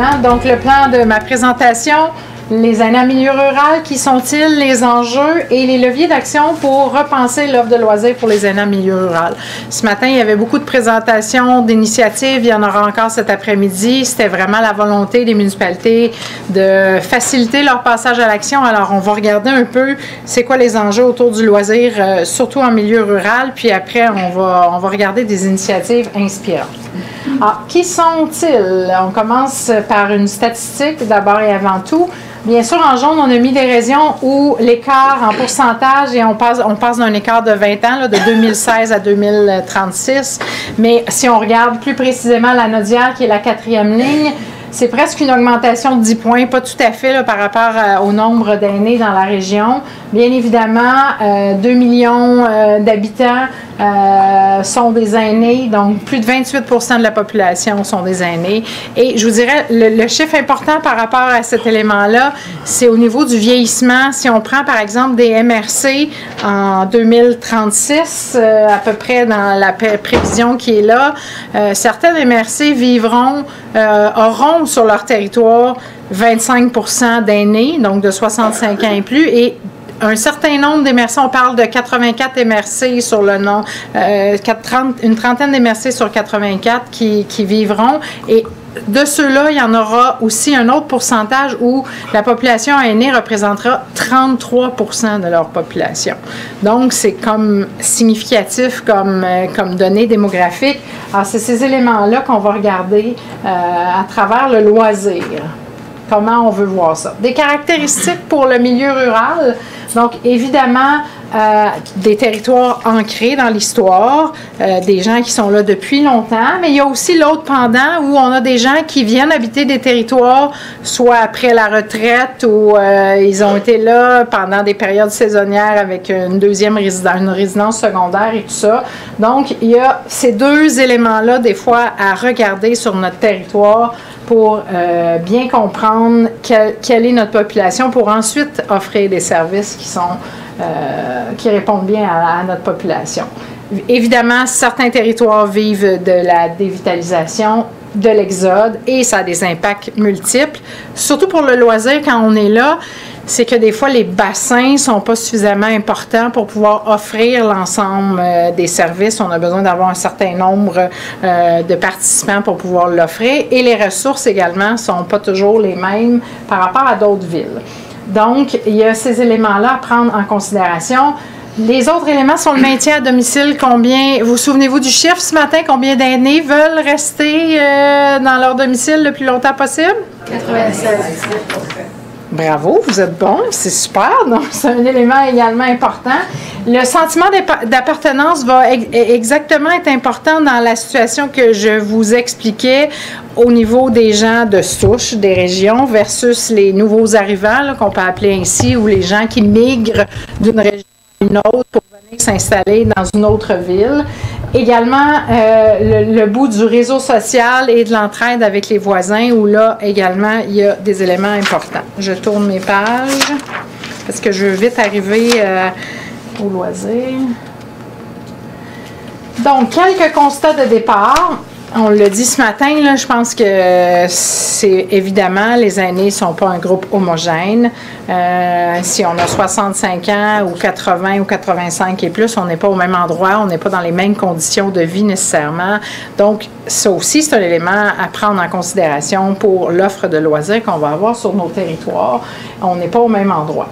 Excellent. Donc, le plan de ma présentation, les aînés en milieu rural, qui sont-ils, les enjeux et les leviers d'action pour repenser l'offre de loisirs pour les aînés en milieu rural. Ce matin, il y avait beaucoup de présentations, d'initiatives. Il y en aura encore cet après-midi. C'était vraiment la volonté des municipalités de faciliter leur passage à l'action. Alors, on va regarder un peu c'est quoi les enjeux autour du loisir, surtout en milieu rural. Puis après, on va regarder des initiatives inspirantes. Alors, qui sont-ils? On commence par une statistique d'abord et avant tout. Bien sûr, en jaune, on a mis des régions où l'écart en pourcentage, et on passe d'un écart de 20 ans, là, de 2016 à 2036. Mais si on regarde plus précisément la Nodière, qui est la 4e ligne, c'est presque une augmentation de 10 points, pas tout à fait là, par rapport au nombre d'aînés dans la région. Bien évidemment, 2 millions d'habitants sont des aînés, donc plus de 28% de la population sont des aînés. Et je vous dirais, le chiffre important par rapport à cet élément-là, c'est au niveau du vieillissement. Si on prend par exemple des MRC en 2036, à peu près dans la prévision qui est là, certaines MRC auront sur leur territoire 25% d'aînés, donc de 65 ans et plus, et un certain nombre d'MRC, on parle de 84 MRC sur le nom, une trentaine d'MRC sur 84 qui vivront, et de ceux-là, il y en aura aussi un autre pourcentage où la population aînée représentera 33% de leur population. Donc, c'est comme significatif comme données démographiques. Alors, c'est ces éléments-là qu'on va regarder à travers le loisir. Comment on veut voir ça? Des caractéristiques pour le milieu rural. Donc, évidemment, des territoires ancrés dans l'histoire, des gens qui sont là depuis longtemps, mais il y a aussi l'autre pendant où on a des gens qui viennent habiter des territoires, soit après la retraite ou ils ont été là pendant des périodes saisonnières avec une résidence secondaire et tout ça. Donc, il y a ces deux éléments-là, des fois, à regarder sur notre territoire pour bien comprendre quelle est notre population, pour ensuite offrir des services qui répondent bien à notre population. Évidemment, certains territoires vivent de la dévitalisation, de l'exode, et ça a des impacts multiples. Surtout pour le loisir, quand on est là, c'est que des fois, les bassins ne sont pas suffisamment importants pour pouvoir offrir l'ensemble des services. On a besoin d'avoir un certain nombre de participants pour pouvoir l'offrir. Et les ressources également ne sont pas toujours les mêmes par rapport à d'autres villes. Donc, il y a ces éléments-là à prendre en considération. Les autres éléments sont le maintien à domicile. Vous souvenez-vous du chiffre ce matin? Combien d'aînés veulent rester dans leur domicile le plus longtemps possible? 96%. Bravo, vous êtes bon, c'est super. Donc, c'est un élément également important. Le sentiment d'appartenance va exactement être important dans la situation que je vous expliquais au niveau des gens de souche, des régions, versus les nouveaux arrivants, qu'on peut appeler ainsi, ou les gens qui migrent d'une région à une autre pour venir s'installer dans une autre ville. Également, le bout du réseau social et de l'entraide avec les voisins, où là, également, il y a des éléments importants. Je tourne mes pages, parce que je veux vite arriver au loisir. Donc, quelques constats de départ. On l'a dit ce matin, là, je pense que c'est évidemment, les aînés ne sont pas un groupe homogène. Si on a 65 ans ou 80 ou 85 et plus, on n'est pas au même endroit, on n'est pas dans les mêmes conditions de vie nécessairement. Donc, ça aussi, c'est un élément à prendre en considération pour l'offre de loisirs qu'on va avoir sur nos territoires. On n'est pas au même endroit.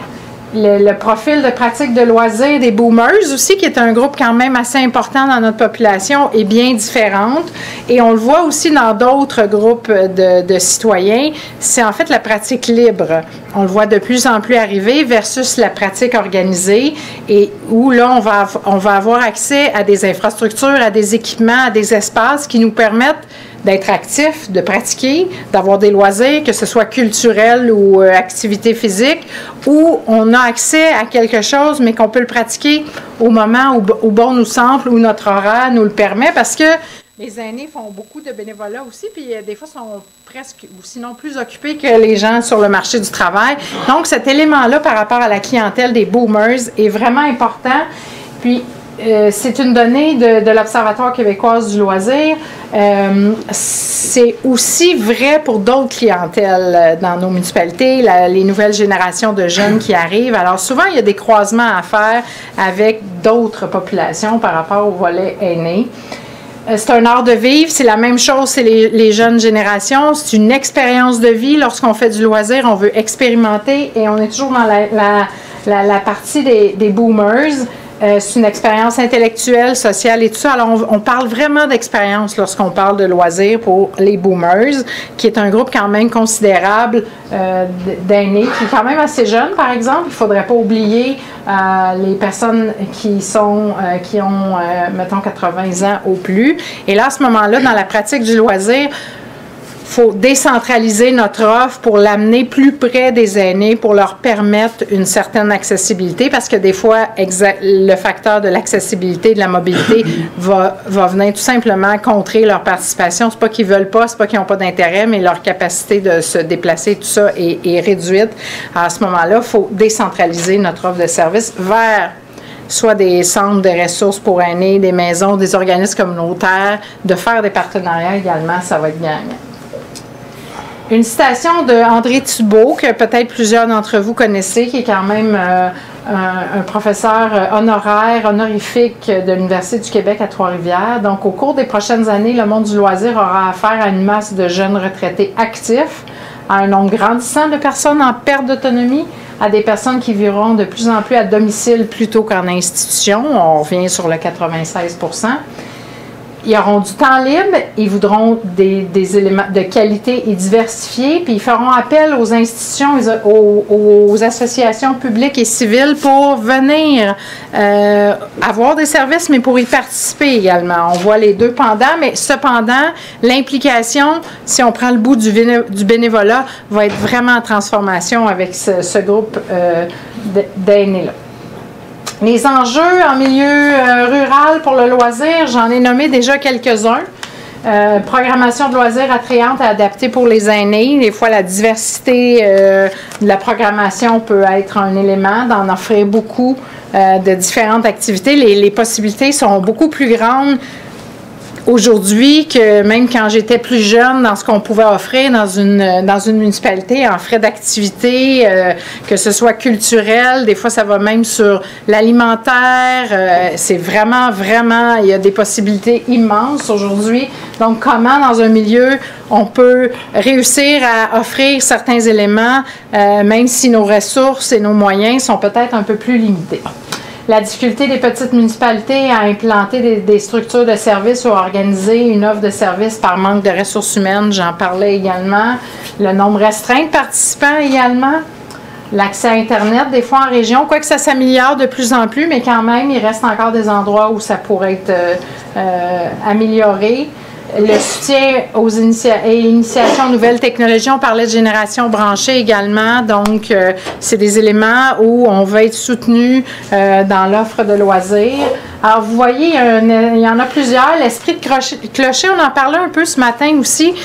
Le profil de pratique de loisirs des boomers aussi, qui est un groupe quand même assez important dans notre population, est bien différente. Et on le voit aussi dans d'autres groupes de citoyens, c'est en fait la pratique libre. On le voit de plus en plus arriver versus la pratique organisée, et où là, on va avoir accès à des infrastructures, à des équipements, à des espaces qui nous permettent d'être actifs, de pratiquer, d'avoir des loisirs, que ce soit culturel ou activité physique, où on a accès à quelque chose, mais qu'on peut le pratiquer au moment où bon nous semble, où notre horaire nous le permet, parce que les aînés font beaucoup de bénévolat aussi, puis des fois sont presque, ou sinon plus occupés que les gens sur le marché du travail. Donc, cet élément-là par rapport à la clientèle des boomers est vraiment important. Puis, c'est une donnée de l'Observatoire québécois du loisir. C'est aussi vrai pour d'autres clientèles dans nos municipalités, les nouvelles générations de jeunes qui arrivent. Alors souvent, il y a des croisements à faire avec d'autres populations par rapport au volet aîné. C'est un art de vivre, c'est la même chose, c'est les jeunes générations, c'est une expérience de vie. Lorsqu'on fait du loisir, on veut expérimenter et on est toujours dans la partie des boomers. C'est une expérience intellectuelle, sociale et tout ça. Alors, on parle vraiment d'expérience lorsqu'on parle de loisirs pour les boomers, qui est un groupe quand même considérable d'aînés, qui est quand même assez jeune, par exemple. Il ne faudrait pas oublier les personnes qui ont, mettons, 80 ans ou plus. Et là, à ce moment-là, dans la pratique du loisir, il faut décentraliser notre offre pour l'amener plus près des aînés, pour leur permettre une certaine accessibilité, parce que des fois, le facteur de l'accessibilité, de la mobilité va venir tout simplement contrer leur participation. C'est pas qu'ils veulent pas, c'est pas qu'ils n'ont pas d'intérêt, mais leur capacité de se déplacer, tout ça est réduite. À ce moment-là, il faut décentraliser notre offre de service vers soit des centres de ressources pour aînés, des maisons, des organismes communautaires, de faire des partenariats également, ça va être gagnant. Une citation de André Thibault, que peut-être plusieurs d'entre vous connaissez, qui est quand même un professeur honoraire, honorifique de l'Université du Québec à Trois-Rivières. Donc, au cours des prochaines années, le monde du loisir aura affaire à une masse de jeunes retraités actifs, à un nombre grandissant de personnes en perte d'autonomie, à des personnes qui vivront de plus en plus à domicile plutôt qu'en institution. On revient sur le 96 %. Ils auront du temps libre, ils voudront des éléments de qualité et diversifiés, puis ils feront appel aux institutions, aux associations publiques et civiles pour venir avoir des services, mais pour y participer également. On voit les deux pendant, mais cependant, l'implication, si on prend le bout du bénévolat, va être vraiment en transformation avec ce groupe d'aînés-là. Les enjeux en milieu rural pour le loisir, j'en ai nommé déjà quelques-uns. Programmation de loisirs attrayante et adaptée pour les aînés. Des fois, la diversité de la programmation peut être un élément d'en offrir beaucoup de différentes activités. Les possibilités sont beaucoup plus grandes aujourd'hui que même quand j'étais plus jeune, dans ce qu'on pouvait offrir dans une municipalité en frais d'activité, que ce soit culturel, des fois ça va même sur l'alimentaire, c'est vraiment, il y a des possibilités immenses aujourd'hui. Donc, comment dans un milieu on peut réussir à offrir certains éléments, même si nos ressources et nos moyens sont peut-être un peu plus limités. La difficulté des petites municipalités à implanter des structures de services ou à organiser une offre de services par manque de ressources humaines, j'en parlais également. Le nombre restreint de participants également. L'accès à Internet, des fois en région, quoique ça s'améliore de plus en plus, mais quand même, il reste encore des endroits où ça pourrait être amélioré. Le soutien aux initiations aux nouvelles technologies, on parlait de génération branchée également, donc c'est des éléments où on va être soutenu dans l'offre de loisirs. Alors vous voyez, il y en a plusieurs. L'esprit de clocher, on en parlait un peu ce matin aussi,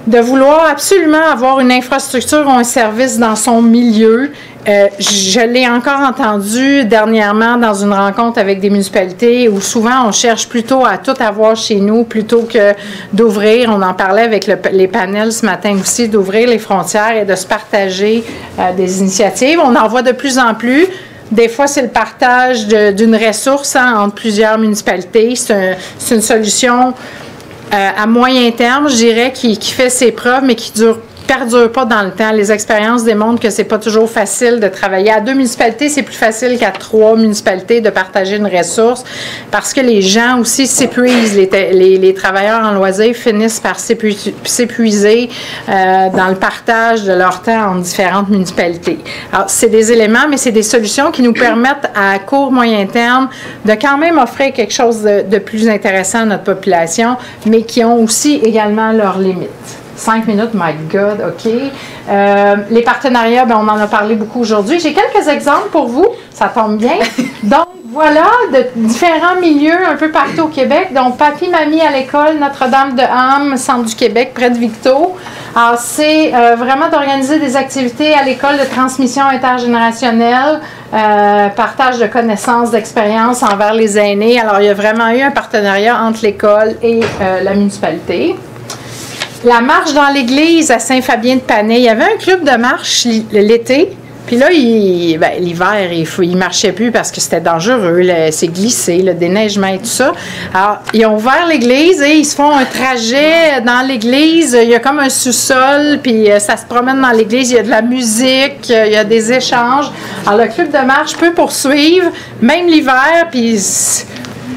de vouloir absolument avoir une infrastructure ou un service dans son milieu. Je l'ai encore entendu dernièrement dans une rencontre avec des municipalités où souvent on cherche plutôt à tout avoir chez nous plutôt que d'ouvrir, on en parlait avec les panels ce matin aussi, d'ouvrir les frontières et de se partager des initiatives. On en voit de plus en plus. Des fois, c'est le partage d'une ressource entre plusieurs municipalités. C'est une solution à moyen terme, je dirais, qui fait ses preuves, mais qui perdure pas dans le temps. Les expériences démontrent que c'est pas toujours facile de travailler. À 2 municipalités, c'est plus facile qu'à 3 municipalités de partager une ressource parce que les gens aussi s'épuisent. Les travailleurs en loisirs finissent par s'épuiser dans le partage de leur temps en différentes municipalités. Alors, c'est des éléments, mais c'est des solutions qui nous permettent à court, moyen terme de quand même offrir quelque chose de plus intéressant à notre population, mais qui ont aussi également leurs limites. 5 minutes, my God, OK. Les partenariats, bien, on en a parlé beaucoup aujourd'hui. J'ai quelques exemples pour vous, ça tombe bien. Donc, voilà, de différents milieux un peu partout au Québec. Donc, Papi, Mamie à l'école, Notre-Dame-de-Ham, centre du Québec, près de Victo. Alors, c'est vraiment d'organiser des activités à l'école de transmission intergénérationnelle, partage de connaissances, d'expériences envers les aînés. Alors, il y a vraiment eu un partenariat entre l'école et la municipalité. La marche dans l'église à Saint-Fabien-de-Panay, il y avait un club de marche l'été. Puis là, l'hiver, il ne marchait plus parce que c'était dangereux, c'est glissé, le déneigement et tout ça. Alors, ils ont ouvert l'église et ils se font un trajet dans l'église. Il y a comme un sous-sol, puis ça se promène dans l'église. Il y a de la musique, il y a des échanges. Alors, le club de marche peut poursuivre, même l'hiver, puis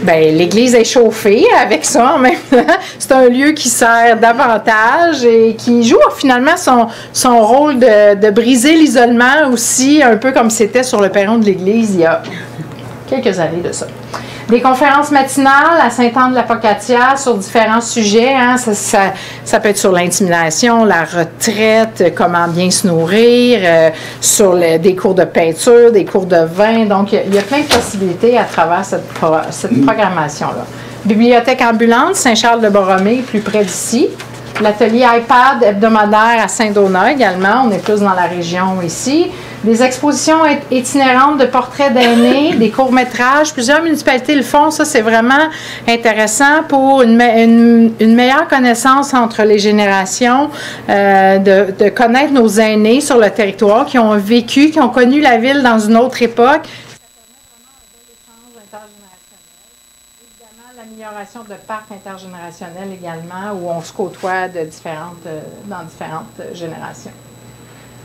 l'église est chauffée avec ça en même temps. C'est un lieu qui sert davantage et qui joue finalement son rôle de briser l'isolement aussi, un peu comme c'était sur le perron de l'église il y a quelques années de ça. Des conférences matinales à Sainte-Anne-de-la-Pocatière sur différents sujets. Hein. Ça peut être sur l'intimidation, la retraite, comment bien se nourrir, sur des cours de peinture, des cours de vin. Donc, il y a plein de possibilités à travers cette programmation-là. Bibliothèque ambulante, Saint-Charles-de-Borromée, plus près d'ici. L'atelier iPad hebdomadaire à Saint-Donat également. On est plus dans la région ici. Des expositions itinérantes de portraits d'aînés, des courts-métrages. Plusieurs municipalités le font. Ça, c'est vraiment intéressant pour une meilleure connaissance entre les générations, de connaître nos aînés sur le territoire, qui ont vécu, qui ont connu la ville dans une autre époque. Évidemment, l'amélioration de parcs intergénérationnels également, où on se côtoie dans différentes générations.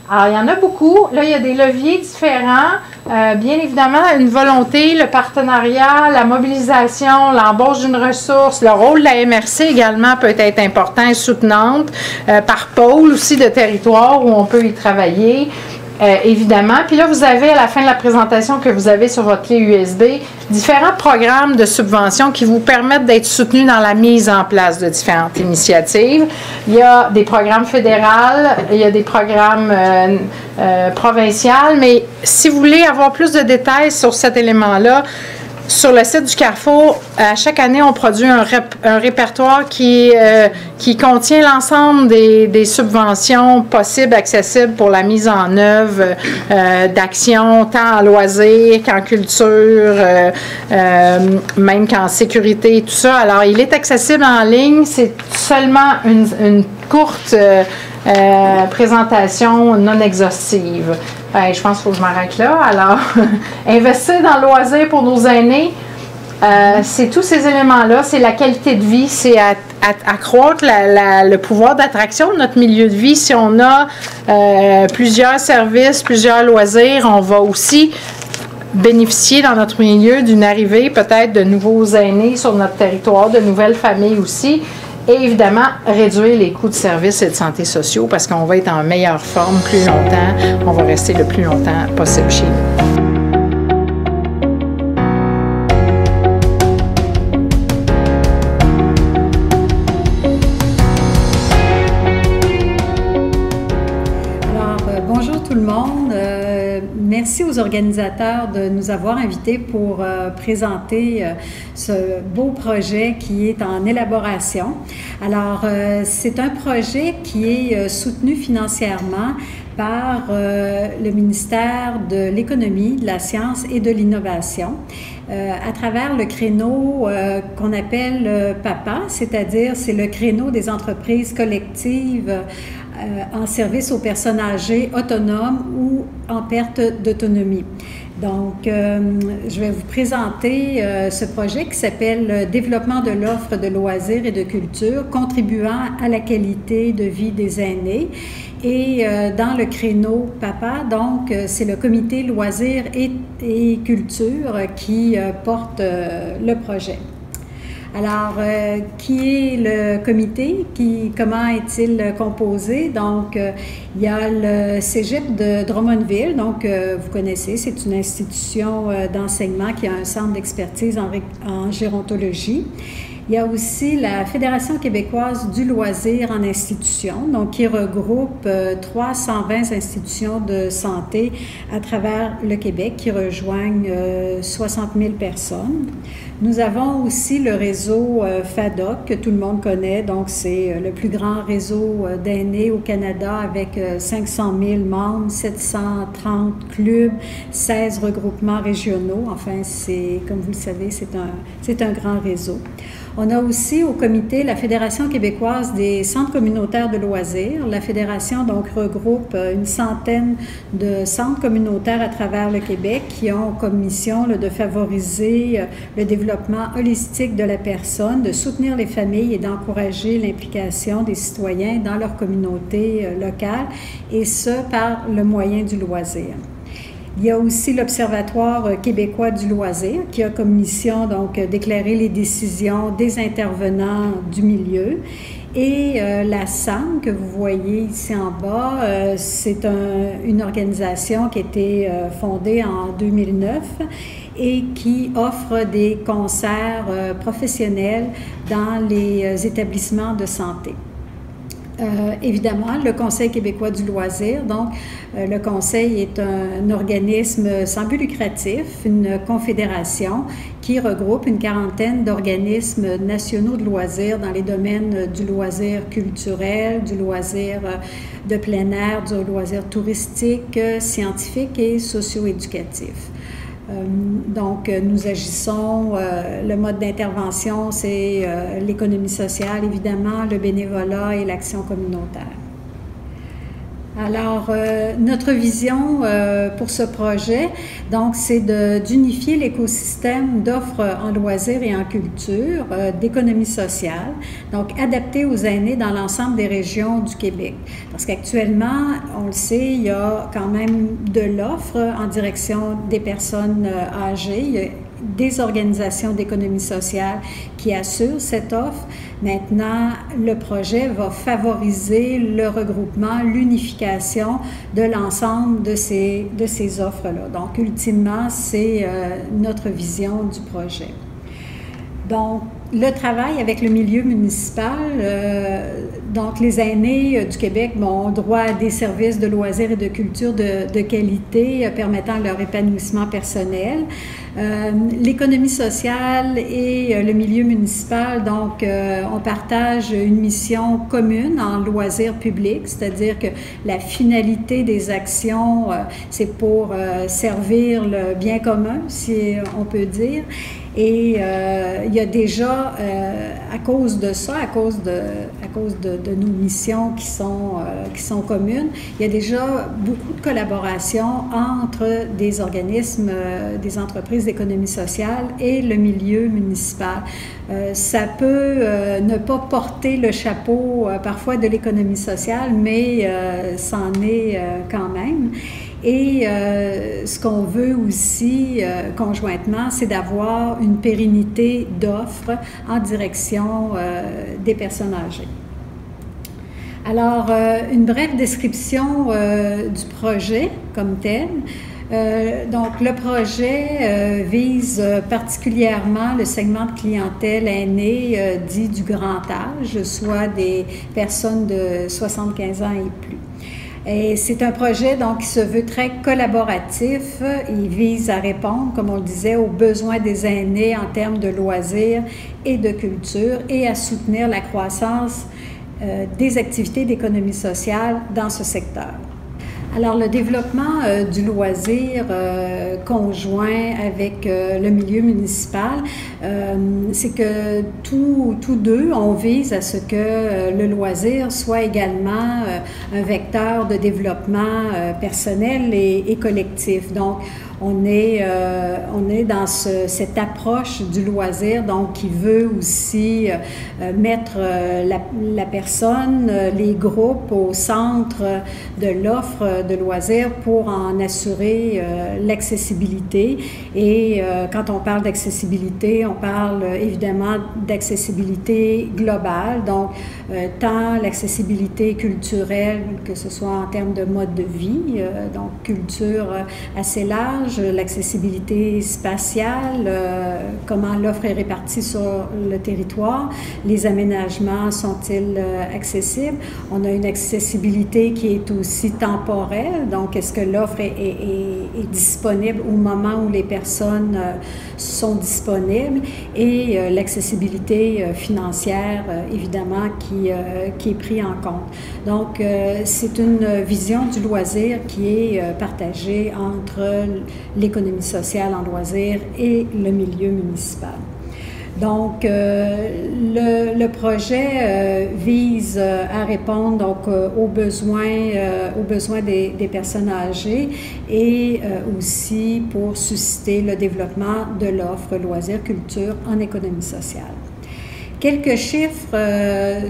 Alors, il y en a beaucoup. Là, il y a des leviers différents. Bien évidemment, une volonté, le partenariat, la mobilisation, l'embauche d'une ressource, le rôle de la MRC également peut être important et soutenante, par pôle aussi de territoire où on peut y travailler. Évidemment. Puis là, vous avez à la fin de la présentation que vous avez sur votre clé USB, différents programmes de subvention qui vous permettent d'être soutenus dans la mise en place de différentes initiatives. Il y a des programmes fédéraux, il y a des programmes provinciaux, mais si vous voulez avoir plus de détails sur cet élément-là, sur le site du Carrefour, à chaque année, on produit un répertoire qui contient l'ensemble des subventions possibles, accessibles pour la mise en œuvre d'actions, tant en loisirs qu'en culture, même qu'en sécurité, tout ça. Alors, il est accessible en ligne. C'est seulement une courte présentation non exhaustive. Je pense qu'il faut que je m'arrête là. Alors, investir dans le loisir pour nos aînés, c'est tous ces éléments-là, c'est la qualité de vie, c'est accroître le pouvoir d'attraction de notre milieu de vie. Si on a plusieurs services, plusieurs loisirs, on va aussi bénéficier dans notre milieu d'une arrivée peut-être de nouveaux aînés sur notre territoire, de nouvelles familles aussi. Et évidemment, réduire les coûts de services et de santé sociaux parce qu'on va être en meilleure forme plus longtemps. On va rester le plus longtemps possible chez nous. Bonjour tout le monde. Merci aux organisateurs de nous avoir invités pour présenter ce beau projet qui est en élaboration. Alors, c'est un projet qui est soutenu financièrement par le ministère de l'Économie, de la Science et de l'Innovation à travers le créneau qu'on appelle PAPA, c'est-à-dire c'est le créneau des entreprises collectives en service aux personnes âgées autonomes ou en perte d'autonomie. Donc, je vais vous présenter ce projet qui s'appelle « Développement de l'offre de loisirs et de culture, contribuant à la qualité de vie des aînés ». Et dans le créneau PAPA, donc, c'est le comité loisirs et culture qui porte le projet. Alors, qui est le comité? Comment est-il composé? Donc, il y a le Cégep de Drummondville, donc vous connaissez, c'est une institution d'enseignement qui a un centre d'expertise en gérontologie. Il y a aussi la Fédération québécoise du loisir en institution, donc qui regroupe 320 institutions de santé à travers le Québec qui rejoignent 60 000 personnes. Nous avons aussi le réseau FADOC, que tout le monde connaît. Donc, c'est le plus grand réseau d'aînés au Canada avec 500 000 membres, 730 clubs, 16 regroupements régionaux. Enfin, comme vous le savez, c'est un grand réseau. On a aussi au comité la Fédération québécoise des centres communautaires de loisirs. La fédération donc regroupe une centaine de centres communautaires à travers le Québec qui ont comme mission de favoriser le développement holistique de la personne, de soutenir les familles et d'encourager l'implication des citoyens dans leur communauté locale, et ce par le moyen du loisir. Il y a aussi l'Observatoire québécois du loisir qui a comme mission donc d'éclairer les décisions des intervenants du milieu. Et la SAM que vous voyez ici en bas, c'est une organisation qui a été fondée en 2009 et qui offre des concerts professionnels dans les établissements de santé. Évidemment, le Conseil québécois du loisir. Donc, le Conseil est un organisme sans but lucratif, une confédération qui regroupe une quarantaine d'organismes nationaux de loisirs dans les domaines du loisir culturel, du loisir de plein air, du loisir touristique, scientifique et socio-éducatif. Donc, nous agissons, le mode d'intervention, c'est l'économie sociale, évidemment, le bénévolat et l'action communautaire. Alors, notre vision pour ce projet, donc, c'est d'unifier l'écosystème d'offres en loisirs et en culture, d'économie sociale, donc adapté aux aînés dans l'ensemble des régions du Québec. Parce qu'actuellement, on le sait, il y a quand même de l'offre en direction des personnes âgées. Il y a des organisations d'économie sociale qui assurent cette offre. Maintenant, le projet va favoriser le regroupement, l'unification de l'ensemble de ces offres-là. Donc, ultimement, c'est notre vision du projet. Donc, le travail avec le milieu municipal, donc les aînés du Québec ont droit à des services de loisirs et de culture de qualité permettant leur épanouissement personnel. L'économie sociale et le milieu municipal, donc on partage une mission commune en loisirs publics, c'est-à-dire que la finalité des actions, c'est pour servir le bien commun, si on peut dire. Et il y a déjà, à cause de ça, à cause de nos missions qui sont communes, il y a déjà beaucoup de collaboration entre des organismes, des entreprises d'économie sociale et le milieu municipal. Ça peut ne pas porter le chapeau parfois de l'économie sociale, mais c'en est quand même. Et ce qu'on veut aussi conjointement, c'est d'avoir une pérennité d'offres en direction des personnes âgées. Alors, une brève description du projet comme tel. Donc, le projet vise particulièrement le segment de clientèle aînée dit du grand âge, soit des personnes de 75 ans et plus. Et c'est un projet donc, qui se veut très collaboratif. Il vise à répondre, comme on le disait, aux besoins des aînés en termes de loisirs et de culture et à soutenir la croissance des activités d'économie sociale dans ce secteur. Alors, le développement du loisir conjoint avec le milieu municipal, c'est que tous deux, on vise à ce que le loisir soit également un vecteur de développement personnel et collectif. Donc, on est dans cette approche du loisir, donc qui veut aussi mettre la personne, les groupes au centre de l'offre de loisirs pour en assurer l'accessibilité. Et quand on parle d'accessibilité, on parle évidemment d'accessibilité globale, donc tant l'accessibilité culturelle, que ce soit en termes de mode de vie, donc culture assez large, large, l'accessibilité spatiale, comment l'offre est répartie sur le territoire, les aménagements sont-ils accessibles. On a une accessibilité qui est aussi temporelle, donc est-ce que l'offre est disponible au moment où les personnes sont disponibles, et l'accessibilité financière, évidemment, qui est prise en compte. Donc, c'est une vision du loisir qui est partagée entre l'économie sociale en loisirs et le milieu municipal. Donc, le projet vise à répondre donc, aux besoins des personnes âgées, et aussi pour susciter le développement de l'offre loisirs culture en économie sociale. Quelques chiffres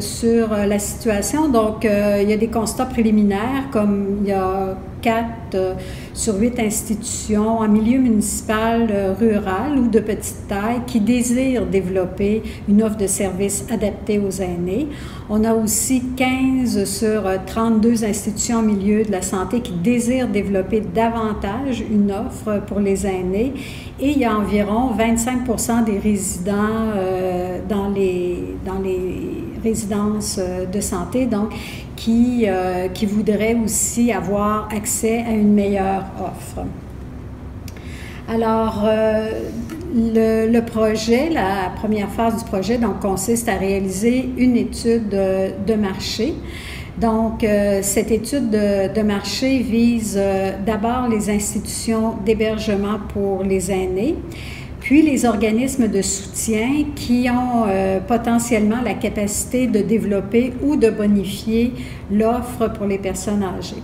sur la situation. Donc, il y a des constats préliminaires, comme il y a 4 sur 8 institutions en milieu municipal rural ou de petite taille qui désirent développer une offre de services adaptée aux aînés. On a aussi 15 sur 32 institutions en milieu de la santé qui désirent développer davantage une offre pour les aînés, et il y a environ 25% des résidents dans les résidences de santé, donc qui voudraient aussi avoir accès à une meilleure offre. Alors, le projet, la première phase du projet, donc, consiste à réaliser une étude de marché. Donc, cette étude de marché vise d'abord les institutions d'hébergement pour les aînés, puis les organismes de soutien qui ont potentiellement la capacité de développer ou de bonifier l'offre pour les personnes âgées.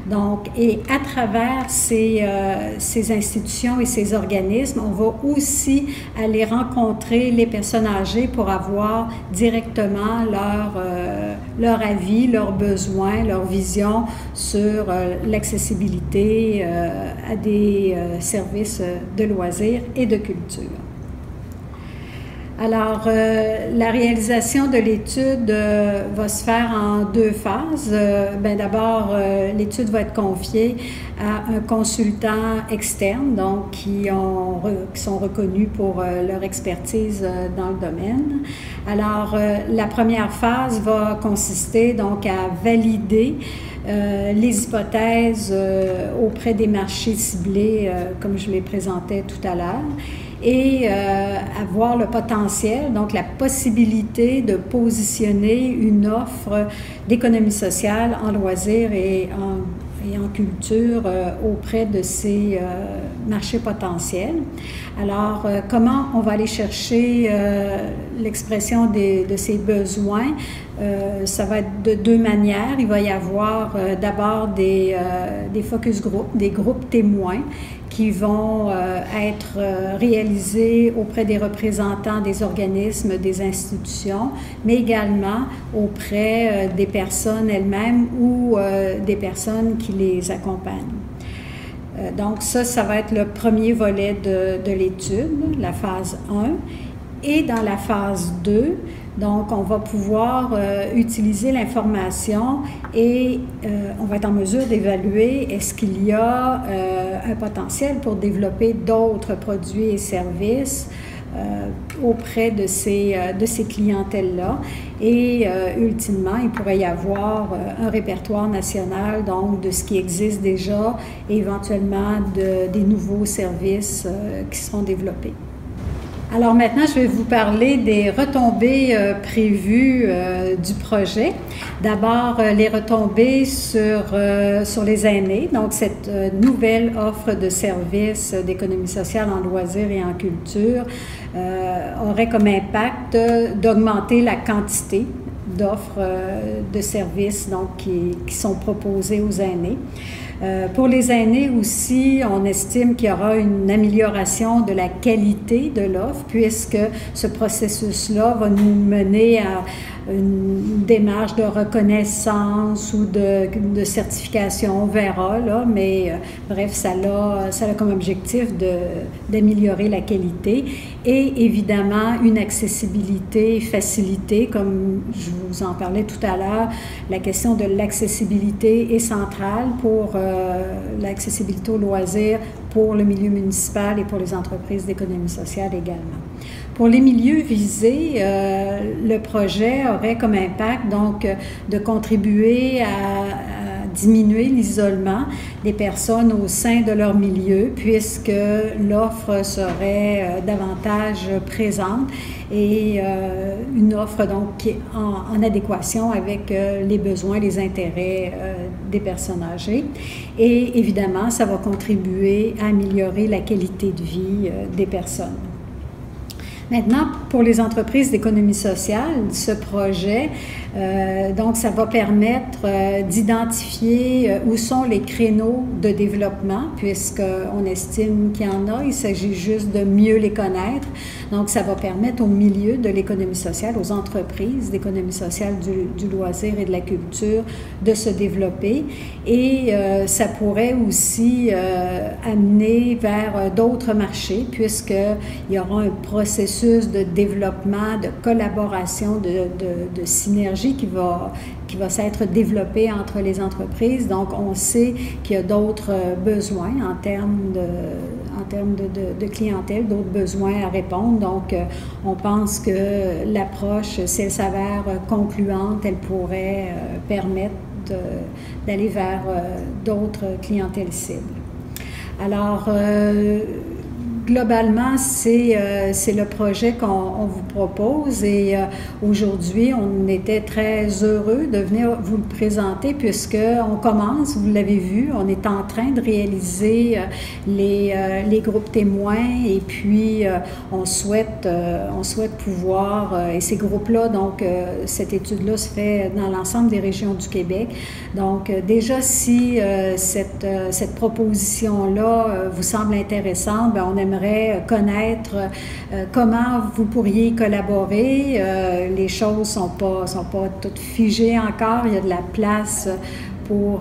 Donc, et à travers ces institutions et ces organismes, on va aussi aller rencontrer les personnes âgées pour avoir directement leur avis, leurs besoins, leur vision sur l'accessibilité à des services de loisirs et de culture. Alors, la réalisation de l'étude va se faire en 2 phases. D'abord, l'étude va être confiée à un consultant externe, donc qui sont reconnus pour leur expertise dans le domaine. Alors, la première phase va consister donc à valider les hypothèses auprès des marchés ciblés, comme je les présentais tout à l'heure, et avoir le potentiel, donc la possibilité de positionner une offre d'économie sociale en loisirs et en culture auprès de ces marchés potentiels. Alors, comment on va aller chercher l'expression de ces besoins? Ça va être de 2 manières. Il va y avoir d'abord des focus group, des groupes témoins qui vont être réalisés auprès des représentants des organismes, des institutions, mais également auprès des personnes elles-mêmes ou des personnes qui les accompagnent. Donc ça va être le premier volet de l'étude, la phase 1. Et dans la phase 2, donc on va pouvoir utiliser l'information et on va être en mesure d'évaluer est-ce qu'il y a un potentiel pour développer d'autres produits et services auprès de ces clientèles-là. Et ultimement, il pourrait y avoir un répertoire national, donc de ce qui existe déjà, et éventuellement des nouveaux services qui seront développés. Alors maintenant, je vais vous parler des retombées prévues du projet. D'abord, les retombées sur les aînés. Donc, cette nouvelle offre de services d'économie sociale en loisirs et en culture aurait comme impact d'augmenter la quantité d'offres de services donc, qui sont proposées aux aînés. Pour les aînés aussi, on estime qu'il y aura une amélioration de la qualité de l'offre, puisque ce processus-là va nous mener une démarche de reconnaissance ou de certification, on verra, là, mais bref, ça a comme objectif d'améliorer la qualité et évidemment une accessibilité facilitée, comme je vous en parlais tout à l'heure, la question de l'accessibilité est centrale pour l'accessibilité aux loisirs pour le milieu municipal et pour les entreprises d'économie sociale également. Pour les milieux visés, le projet aurait comme impact donc de contribuer à diminuer l'isolement des personnes au sein de leur milieu, puisque l'offre serait davantage présente et une offre donc qui est en adéquation avec les besoins, les intérêts des personnes âgées. Et évidemment, ça va contribuer à améliorer la qualité de vie des personnes. Maintenant, pour les entreprises d'économie sociale, ce projet, donc ça va permettre d'identifier où sont les créneaux de développement, puisqu'on estime qu'il y en a, il s'agit juste de mieux les connaître. Donc, ça va permettre au milieu de l'économie sociale, aux entreprises d'économie sociale du loisir et de la culture de se développer. Et ça pourrait aussi amener vers d'autres marchés, puisqu'il y aura un processus de développement, de collaboration, de synergie qui va s'être développé entre les entreprises. Donc, on sait qu'il y a d'autres besoins en termes de clientèle, d'autres besoins à répondre. Donc, on pense que l'approche, si elle s'avère concluante, elle pourrait permettre d'aller vers d'autres clientèles cibles. Alors, globalement, c'est le projet qu'on vous propose et aujourd'hui, on était très heureux de venir vous le présenter puisqu'on commence, vous l'avez vu, on est en train de réaliser les groupes témoins et puis on souhaite pouvoir, et ces groupes-là, donc cette étude-là se fait dans l'ensemble des régions du Québec. Donc déjà, si cette proposition-là vous semble intéressante, bien, on aimerait connaître comment vous pourriez collaborer. Les choses sont pas toutes figées encore. Il y a de la place pour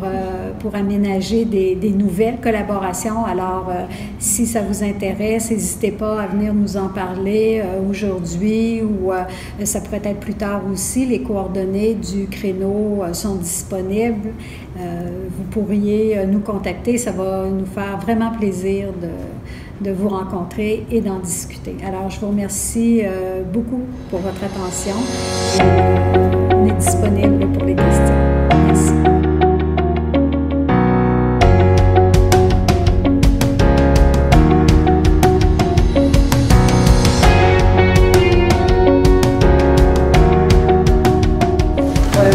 aménager des nouvelles collaborations. Alors, si ça vous intéresse, n'hésitez pas à venir nous en parler aujourd'hui ou ça pourrait être plus tard aussi. Les coordonnées du créneau sont disponibles. Vous pourriez nous contacter. Ça va nous faire vraiment plaisir de vous rencontrer et d'en discuter. Alors, je vous remercie beaucoup pour votre attention et on est disponible pour les questions. Merci.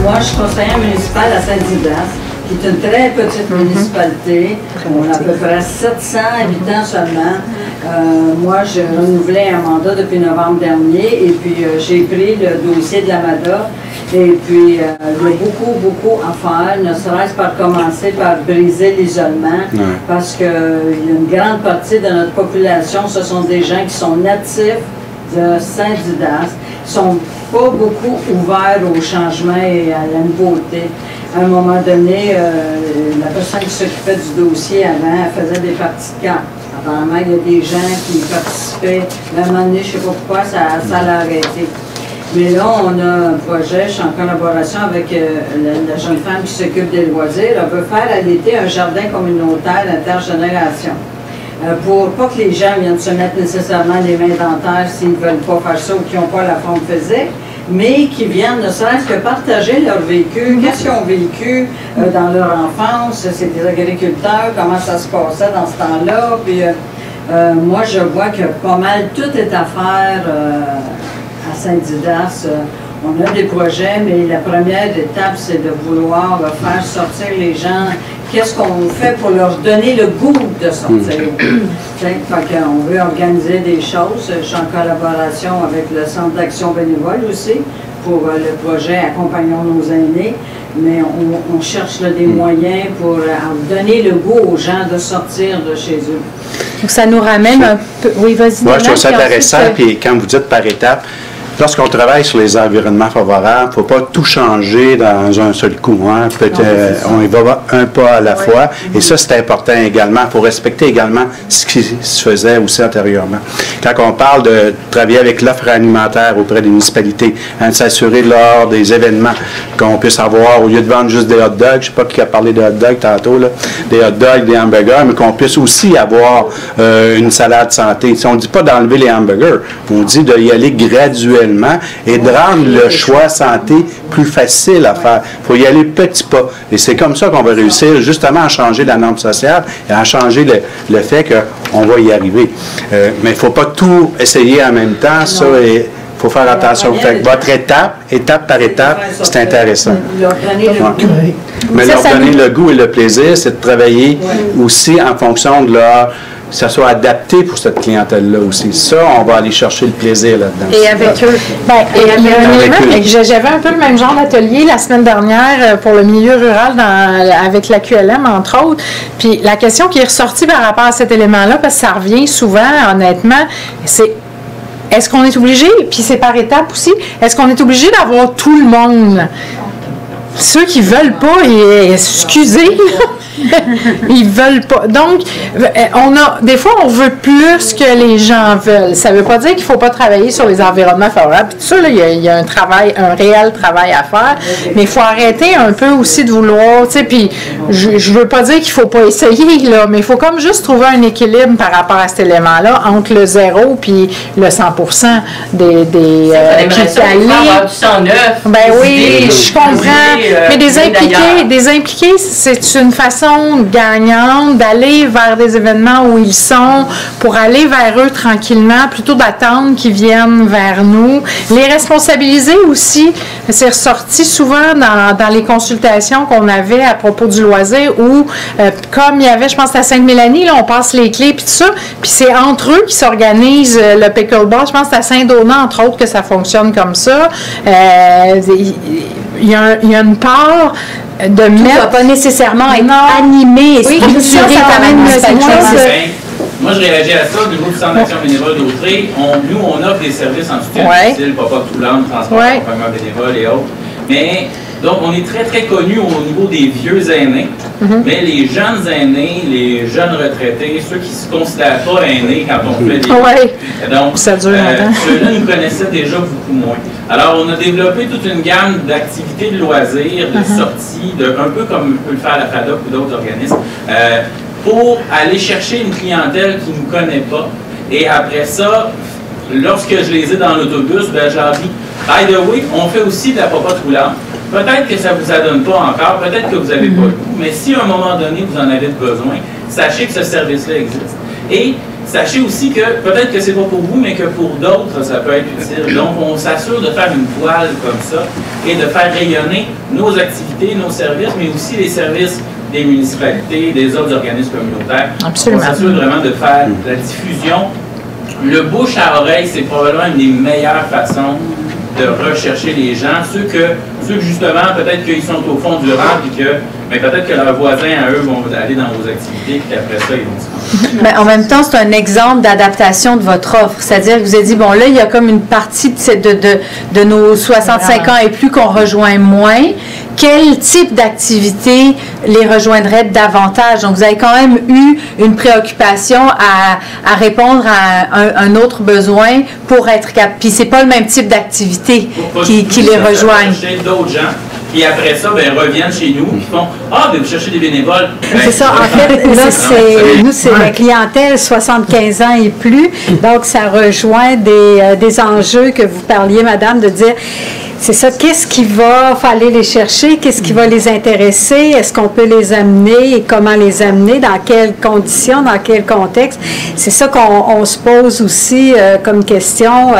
Moi, je suis conseillère municipale à Saint-Didas, qui est une très petite municipalité. On a à peu près 700 habitants seulement. Moi, j'ai renouvelé un mandat depuis novembre dernier et puis j'ai pris le dossier de l'AMADA. Et puis, il y a beaucoup à faire, ne serait-ce par commencer par briser l'isolement, parce qu'il y a une grande partie de notre population, ce sont des gens qui sont natifs de Saint-Didas, qui sont pas beaucoup ouverts au changement et à la nouveauté. À un moment donné, la personne qui s'occupait du dossier avant, elle faisait des parties de camp. Apparemment, il y a des gens qui participaient. À un moment donné, je ne sais pas pourquoi, ça l'a arrêté. Mais là, on a un projet, je suis en collaboration avec la jeune femme qui s'occupe des loisirs. Elle veut faire à l'été un jardin communautaire d'intergénération. Pour pas que les gens viennent se mettre nécessairement les mains dans terre s'ils ne veulent pas faire ça ou qui n'ont pas la forme physique, mais qui viennent ne serait-ce que partager leur vécu, qu'est-ce qu'ils ont vécu dans leur enfance, c'est des agriculteurs, comment ça se passait dans ce temps-là. Puis moi, je vois que pas mal tout est à faire à Saint-Didas. On a des projets, mais la première étape, c'est de vouloir faire sortir les gens. Qu'est-ce qu'on fait pour leur donner le goût de sortir? On veut organiser des choses. Je suis en collaboration avec le Centre d'action bénévole aussi pour le projet Accompagnons nos aînés. Mais on cherche là, des moyens pour donner le goût aux gens de sortir de chez eux. Donc ça nous ramène un peu... Oui, vas-y. Moi, je trouve ça intéressant. Puis quand vous dites par étapes, lorsqu'on travaille sur les environnements favorables, il ne faut pas tout changer dans un seul coup. Hein. On y va un pas à la fois. Et ça, c'est important également. Il faut respecter également ce qui se faisait aussi antérieurement. Quand on parle de travailler avec l'offre alimentaire auprès des municipalités, hein, de s'assurer lors des événements qu'on puisse avoir, au lieu de vendre juste des hot dogs, je ne sais pas qui a parlé de hot dogs tantôt, là, des hot dogs, des hamburgers, mais qu'on puisse aussi avoir une salade santé. On ne dit pas d'enlever les hamburgers, on dit d'y aller graduellement et de rendre le choix santé plus facile à faire. Il faut y aller petit pas. Et c'est comme ça qu'on va réussir justement à changer la norme sociale et à changer le fait qu'on va y arriver. Mais il ne faut pas tout essayer en même temps. Ça, il faut faire attention. Fait que votre étape par étape, c'est intéressant. Mais leur donner le goût et le plaisir, c'est de travailler aussi en fonction de leur... que ça soit adapté pour cette clientèle-là aussi. Ça, on va aller chercher le plaisir là-dedans. Et avec eux. J'avais un peu le même genre d'atelier la semaine dernière pour le milieu rural avec la QLM, entre autres. Puis la question qui est ressortie par rapport à cet élément-là, parce que ça revient souvent, honnêtement, c'est est-ce qu'on est obligé, puis c'est par étapes aussi, est-ce qu'on est obligé d'avoir tout le monde? Ceux qui veulent pas, excusez, ils veulent pas. Donc, des fois, on veut plus que les gens veulent. Ça veut pas dire qu'il faut pas travailler sur les environnements favorables. Puis tout ça, là, il y a un réel travail à faire. Mais il faut arrêter un peu aussi de vouloir, tu sais, puis je veux pas dire qu'il faut pas essayer, là, mais il faut comme juste trouver un équilibre par rapport à cet élément-là entre le 0 puis le 100% des ben oui, je comprends. Mais des impliqués, c'est une façon gagnante d'aller vers des événements où ils sont, pour aller vers eux tranquillement, plutôt d'attendre qu'ils viennent vers nous. Les responsabiliser aussi, c'est ressorti souvent dans les consultations qu'on avait à propos du loisir, où, comme il y avait, je pense, à Sainte-Mélanie, là, on passe les clés, puis tout ça, puis c'est entre eux qui s'organisent le pickleball. Je pense que c'est à Saint-Donat, entre autres, que ça fonctionne comme ça. Il y a une part de mettre... Ça ne va pas nécessairement être animé et structuré par la municipalité. Moi, je réagis à ça. Au niveau du Centre d'action bénévole d'Autrey, nous, on offre des services en soutien difficile, Papa Toulant, transport, accompagnement bénévole et autres. Mais, donc, on est très, très connus au niveau des vieux aînés, mais les jeunes aînés, les jeunes retraités, ceux qui ne se considèrent pas aînés quand on fait des... Donc, ceux-là nous connaissaient déjà beaucoup moins. Alors, on a développé toute une gamme d'activités de loisirs, de sorties, un peu comme peut le faire la FADOC ou d'autres organismes, pour aller chercher une clientèle qui ne nous connaît pas. Et après ça, lorsque je les ai dans l'autobus, ben, je leur dis, by the way, on fait aussi de la popote roulante. Peut-être que ça ne vous adonne pas encore, peut-être que vous n'avez pas le goût, mais si à un moment donné, vous en avez besoin, sachez que ce service-là existe. Et sachez aussi que peut-être que c'est pas pour vous, mais que pour d'autres, ça peut être utile. Donc, on s'assure de faire une toile comme ça et de faire rayonner nos activités, nos services, mais aussi les services des municipalités, des autres organismes communautaires. Absolument. On s'assure vraiment de faire la diffusion. Le bouche à oreille, c'est probablement une des meilleures façons de rechercher les gens. Ceux que justement, peut-être qu'ils sont au fond du rang, mais peut-être que leurs voisins, à eux, vont aller dans vos activités, puis après ça, ils vont se rendre. Mais en même temps, c'est un exemple d'adaptation de votre offre. C'est-à-dire que vous avez dit, bon, là, il y a comme une partie de nos 65 ans et plus qu'on rejoint moins. Quel type d'activité les rejoindrait davantage? Donc, vous avez quand même eu une préoccupation à répondre à un autre besoin pour être capable. Puis, c'est pas le même type d'activité qui les rejoignent. D'autres gens, puis après ça, ben, reviennent chez nous, puis font « Ah, ben, vous cherchez des bénévoles. » C'est ça, en fait, là, c'est la clientèle 75 ans et plus, donc ça rejoint des enjeux que vous parliez, madame, de dire... C'est ça, qu'est-ce qui va aller les chercher, qu'est-ce qui va les intéresser, est-ce qu'on peut les amener et comment les amener, dans quelles conditions, dans quel contexte. C'est ça qu'on se pose aussi comme question.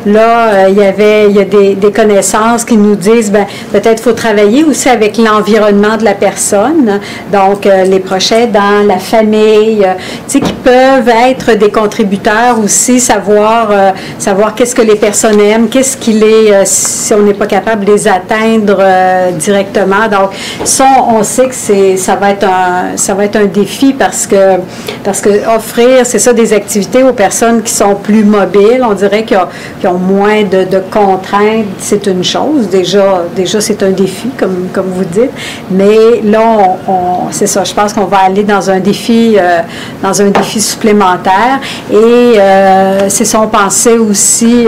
Là, il y a des connaissances qui nous disent, ben peut-être faut travailler aussi avec l'environnement de la personne, donc les proches aidants, la famille, tu sais, qui peuvent être des contributeurs aussi, savoir qu'est-ce que les personnes aiment, qu'est-ce qui les, si on n'est pas capable de les atteindre directement. Donc, ça, on sait que ça va être un défi parce que offrir, c'est ça, des activités aux personnes qui sont plus mobiles, on dirait qui ont moins de contraintes, c'est une chose. Déjà c'est un défi, comme vous dites. Mais là, c'est ça, je pense qu'on va aller dans un défi supplémentaire. Et c'est ça, on pensait aussi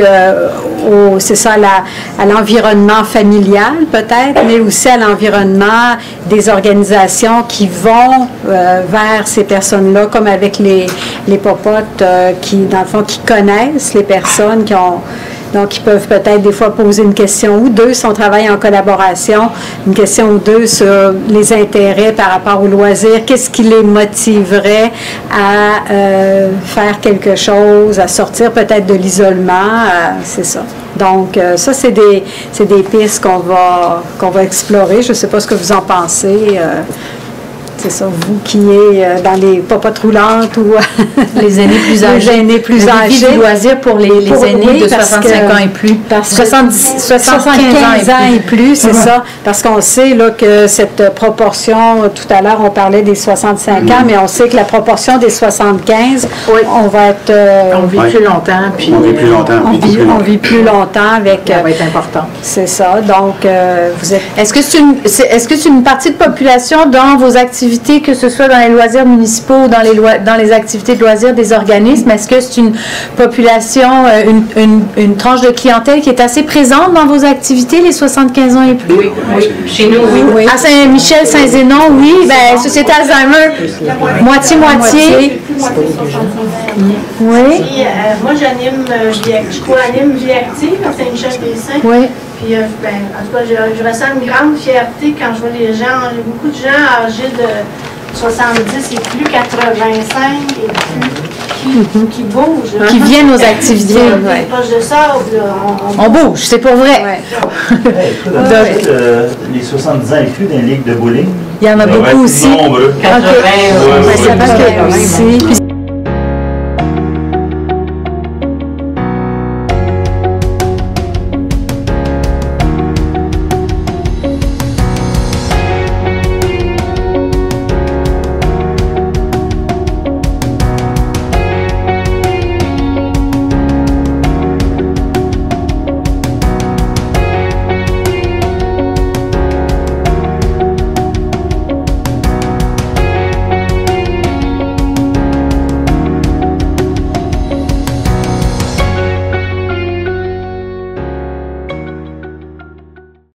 à l'environnement familial peut-être, mais aussi à l'environnement des organisations qui vont vers ces personnes-là, comme avec les popotes qui, dans le fond, qui connaissent les personnes donc, ils peuvent peut-être des fois poser une question ou deux si on travaille en collaboration, une question ou deux sur les intérêts par rapport au loisir, qu'est-ce qui les motiverait à faire quelque chose, à sortir peut-être de l'isolement, c'est ça. Donc, ça, c'est des pistes qu'on va explorer. Je ne sais pas ce que vous en pensez. C'est ça, vous qui êtes dans les popotes roulantes ou les aînés plus âgés. Les aînés plus âgés. Du loisir pour les aînés de 65 ans et plus. 75 ans et plus, c'est ça. Parce qu'on sait là, que cette proportion, tout à l'heure, on parlait des 65 ans, mais on sait que la proportion des 75, on va être... on vit plus longtemps. Puis, on vit plus longtemps. On vit plus longtemps avec... Ça va être important. C'est ça. Donc, vous êtes... Est-ce que c'est une partie de population dans vos activités, que ce soit dans les loisirs municipaux ou dans les activités de loisirs des organismes? Est-ce que c'est une population, une tranche de clientèle qui est assez présente dans vos activités, les 75 ans et plus? Oui. Chez nous, oui. À Saint-Michel, Saint-Zénon, oui. Ben, Société Alzheimer, moitié-moitié. Oui. Moi, j'anime Vie Active à Saint-Michel-des-Saints. Oui. Puis, en tout cas, je ressens une grande fierté quand je vois les gens. J'ai beaucoup de gens âgés de 70 et plus, 85 et plus, qui bougent. Qui viennent aux activités. Des poches de sable. On bouge, c'est pour vrai. Les 70 ans et plus dans les ligues de bowling. Il y en a beaucoup aussi. Nombreux. 80. Ça va aussi.